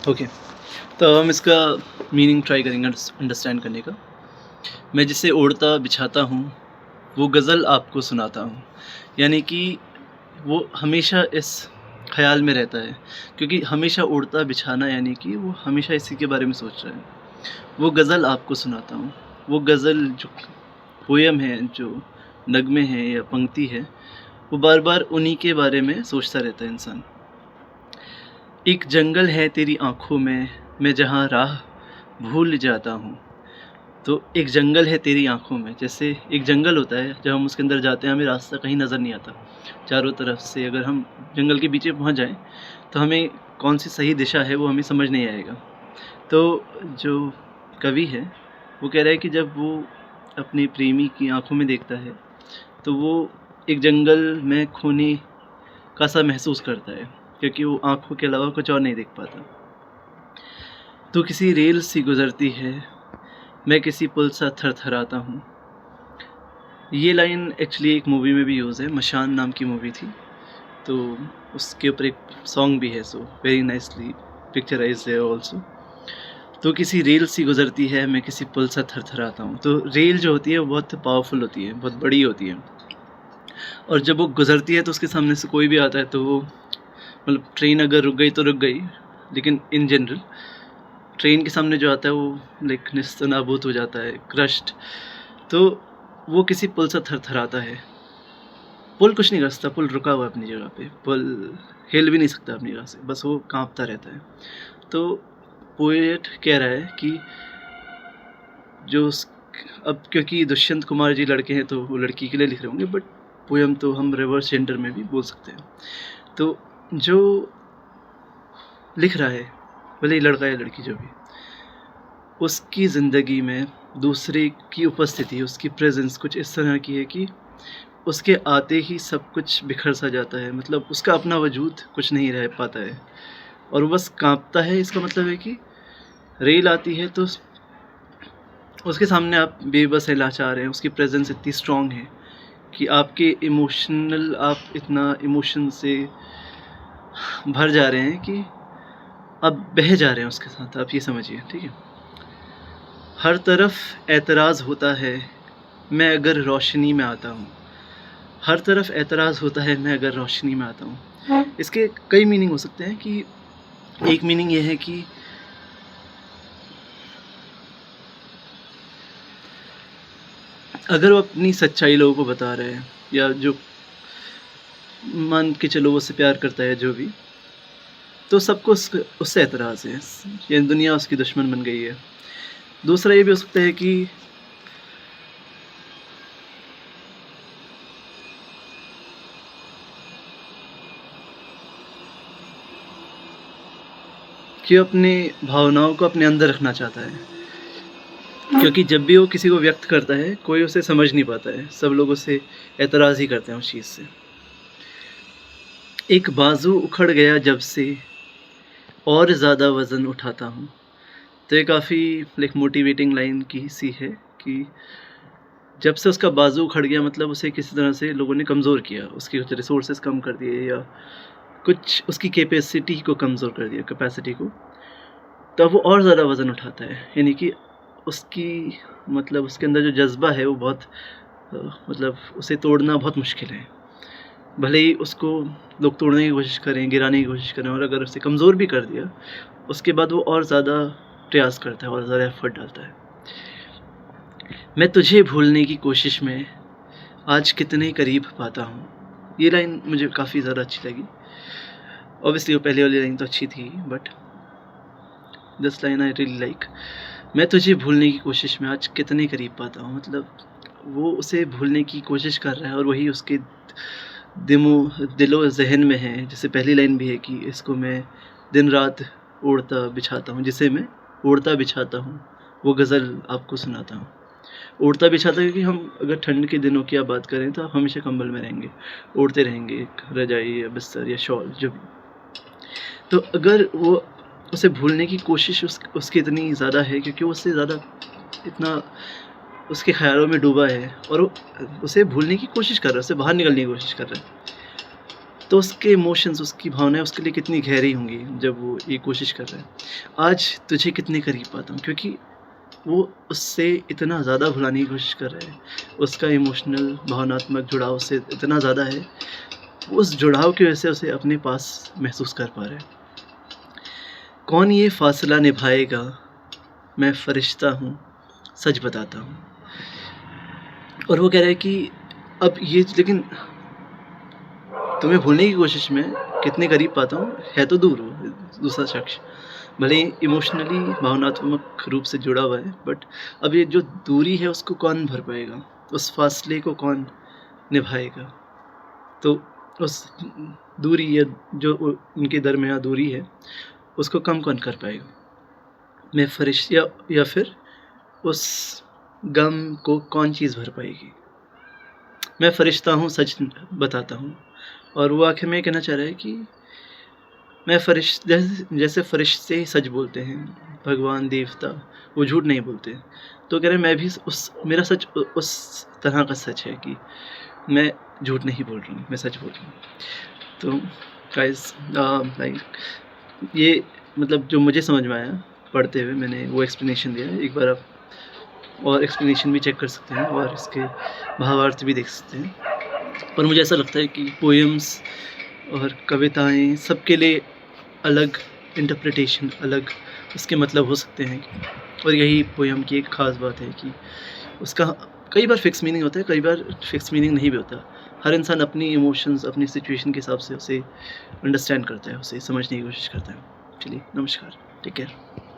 Okay, तो हम इसका मीनिंग ट्राई करेंगे अंडरस्टैंड करने का। मैं जिसे ओढ़ता बिछाता हूँ, वो गज़ल आपको सुनाता हूँ। यानी कि वो हमेशा इस ख़्याल में रहता है, क्योंकि हमेशा ओढ़ता बिछाना यानी कि वो हमेशा इसी के बारे में सोच रहा है। वो गज़ल आपको सुनाता हूँ। वो गज़ल जो पोएम है, जो नगमे हैं या पंक्ति है, वो बार-बार उन्हीं के बारे में सोचता रहता है इंसान। एक जंगल है तेरी आँखों में, मैं जहाँ राह भूल जाता हूँ। तो एक जंगल है तेरी आँखों में, जैसे एक जंगल होता है, जब हम उसके अंदर जाते हैं हमें रास्ता कहीं नज़र नहीं आता। चारों तरफ से अगर हम जंगल के बीच में पहुँच जाएँ, तो हमें कौन-सी सही दिशा है वो हमें समझ नहीं आएगा। तो जो कवि है, वो कह रहा है कि जब वो अपनी प्रेमी की आँखों में देखता है, तो वो एक जंगल में खोने का सा महसूस करता है, क्योंकि वो आँखों के अलावा कुछ और नहीं देख पाता। तू किसी रेल सी गुज़रती है, मैं किसी पुल सा थरथराता हूँ। ये लाइन एक्चुअली एक मूवी में भी यूज़ है, मशान नाम की मूवी थी, तो उसके ऊपर एक सॉन्ग भी है, सो वेरी नाइसली पिक्चराइज्ड है ऑल्सो। तो किसी रेल सी गुज़रती है, मैं किसी पुल सा थरथराता हूँ। तो रेल जो होती है वो बहुत पावरफुल होती है, बहुत बड़ी होती है, और जब वो गुज़रती है तो उसके सामने से कोई भी आता है तो वो मतलब ट्रेन अगर रुक गई तो रुक गई, लेकिन इन जनरल ट्रेन के सामने जो आता है वो लाइक नेस्तनाबूत हो जाता है, क्रश्ड। तो वो किसी पुल से थरथराता है। पुल कुछ नहीं कर सकता, पुल रुका हुआ है अपनी जगह पे, पुल हिल भी नहीं सकता अपनी जगह से, बस वो कांपता रहता है। तो पोएट कह रहा है कि जो अब क्योंकि दुष्यंत कुमार जी लड़के हैं तो वो लड़की के लिए लिख रहे होंगे, बट पोएम तो हम रिवर्स जेंडर में भी बोल सकते हैं। तो जो लिख रहा है, भले ही लड़का या लड़की जो भी, उसकी ज़िंदगी में दूसरे की उपस्थिति, उसकी प्रेजेंस कुछ इस तरह की है कि उसके आते ही सब कुछ बिखर सा जाता है। मतलब उसका अपना वजूद कुछ नहीं रह पाता है और वो बस कांपता है। इसका मतलब है कि रेल आती है तो उसके सामने आप बेबस है, लाचार हैं। उसकी प्रेजेंस इतनी स्ट्रॉन्ग है कि आपके इमोशनल, आप इतना इमोशन से भर जा रहे हैं कि आप बह जा रहे हैं उसके साथ, आप ये समझिए, ठीक है। हर तरफ एतराज़ होता है, मैं अगर रोशनी में आता हूँ। हर तरफ एतराज़ होता है, मैं अगर रोशनी में आता हूँ। इसके कई मीनिंग हो सकते हैं कि एक मीनिंग ये है कि अगर वो अपनी सच्चाई लोगों को बता रहे हैं, या जो मान के चलो वो उससे प्यार करता है जो भी, तो सबको उससे एतराज़ है, ये दुनिया उसकी दुश्मन बन गई है। दूसरा ये भी हो सकता है कि वो अपनी भावनाओं को अपने अंदर रखना चाहता है, क्योंकि जब भी वो किसी को व्यक्त करता है कोई उसे समझ नहीं पाता है, सब लोग उससे एतराज़ ही करते हैं उस चीज़ से। एक बाजू उखड़ गया जब से और ज़्यादा वज़न उठाता हूँ। तो ये काफ़ी लाइक मोटिवेटिंग लाइन की सी है कि जब से उसका बाजू उखड़ गया, मतलब उसे किसी तरह से लोगों ने कमज़ोर किया, उसके कुछ रिसोर्सेज कम कर दिए या कुछ उसकी कैपेसिटी को कमज़ोर कर दिया, कैपेसिटी को, तब वो और ज़्यादा वज़न उठाता है। यानी कि उसकी मतलब उसके अंदर जो जज़्बा है वो बहुत मतलब उसे तोड़ना बहुत मुश्किल है। भले ही उसको लोग तोड़ने की कोशिश करें, गिराने की कोशिश करें, और अगर उसे कमज़ोर भी कर दिया, उसके बाद वो और ज़्यादा प्रयास करता है और ज़्यादा एफ़र्ट डालता है। मैं तुझे भूलने की कोशिश में आज कितने करीब पाता हूँ। ये लाइन मुझे काफ़ी ज़्यादा अच्छी लगी। ऑब्वियसली वो पहले वाली लाइन तो अच्छी थी, but this line I really like. मैं तुझे भूलने की कोशिश में आज कितने करीब पाता हूँ, मतलब वो उसे भूलने की कोशिश कर रहा है और वही उसके दिलो ज़हन में है। जैसे पहली लाइन भी है कि इसको मैं दिन रात ओढ़ता बिछाता हूँ, जिसे मैं ओढ़ता बिछाता हूँ, वो गज़ल आपको सुनाता हूँ। ओढ़ता बिछाता, क्योंकि हम अगर ठंड के दिनों की आप बात करें तो आप हमेशा कंबल में रहेंगे, ओढ़ते रहेंगे एक रजाई या बिस्तर या शॉल जो भी। तो अगर वो उसे भूलने की कोशिश उसकी इतनी ज़्यादा है, क्योंकि वो उससे ज़्यादा इतना उसके ख़्यालों में डूबा है और वो उसे भूलने की कोशिश कर रहा है, उससे बाहर निकलने की कोशिश कर रहा है। तो उसके इमोशंस, उसकी भावनाएँ उसके लिए कितनी गहरी होंगी जब वो ये कोशिश कर रहा है। आज तुझे कितने करीब पाता हूँ, क्योंकि वो उससे इतना ज़्यादा भुलाने की कोशिश कर रहा है। उसका इमोशनल भावनात्मक जुड़ाव उससे इतना ज़्यादा है, उस जुड़ाव की वजह से उसे अपने पास महसूस कर पा रहा है। कौन ये फ़ासला निभाएगा, मैं फ़रिश्ता हूँ, सच बताता हूँ। और वो कह रहा है कि अब ये लेकिन तुम्हें भूलने की कोशिश में कितने करीब पाता हूँ, है तो दूर वो दूसरा शख्स। भले ही इमोशनली भावनात्मक रूप से जुड़ा हुआ है, बट अब ये जो दूरी है उसको कौन भर पाएगा? उस फ़ासले को कौन निभाएगा? तो उस दूरी या जो उनके दरमियान दूरी है, उसको कम कौन कर पाएगा? मैं या फिर उस गम को कौन चीज़ भर पाएगी? मैं फ़रिश्ता हूँ, सच बताता हूँ। और वो आखिर में ये कहना चाह रहा है कि मैं जैसे फ़रिश्ते सच बोलते हैं, भगवान, देवता, वो झूठ नहीं बोलते। तो कह रहे हैं मैं भी मेरा सच उस तरह का सच है कि मैं झूठ नहीं बोल रहा हूँ, मैं सच बोल रहा हूँ। तो गाइस लाइक ये मतलब जो मुझे समझ में आया पढ़ते हुए, मैंने वो एक्सप्लेनेशन दिया है। एक बार आप और एक्सप्लेनेशन भी चेक कर सकते हैं और इसके भावार्थ भी देख सकते हैं। और मुझे ऐसा लगता है कि पोएम्स और कविताएँ सबके लिए अलग इंटरप्रिटेशन, अलग उसके मतलब हो सकते हैं। और यही पोएम की एक ख़ास बात है कि उसका कई बार फ़िक्स मीनिंग होता है, कई बार फ़िक्स मीनिंग नहीं भी होता। हर इंसान अपनी इमोशंस, अपनी सिचुएशन के हिसाब से उसे अंडरस्टैंड करता है, उसे समझने की कोशिश करता है। चलिए, नमस्कार, टेक केयर।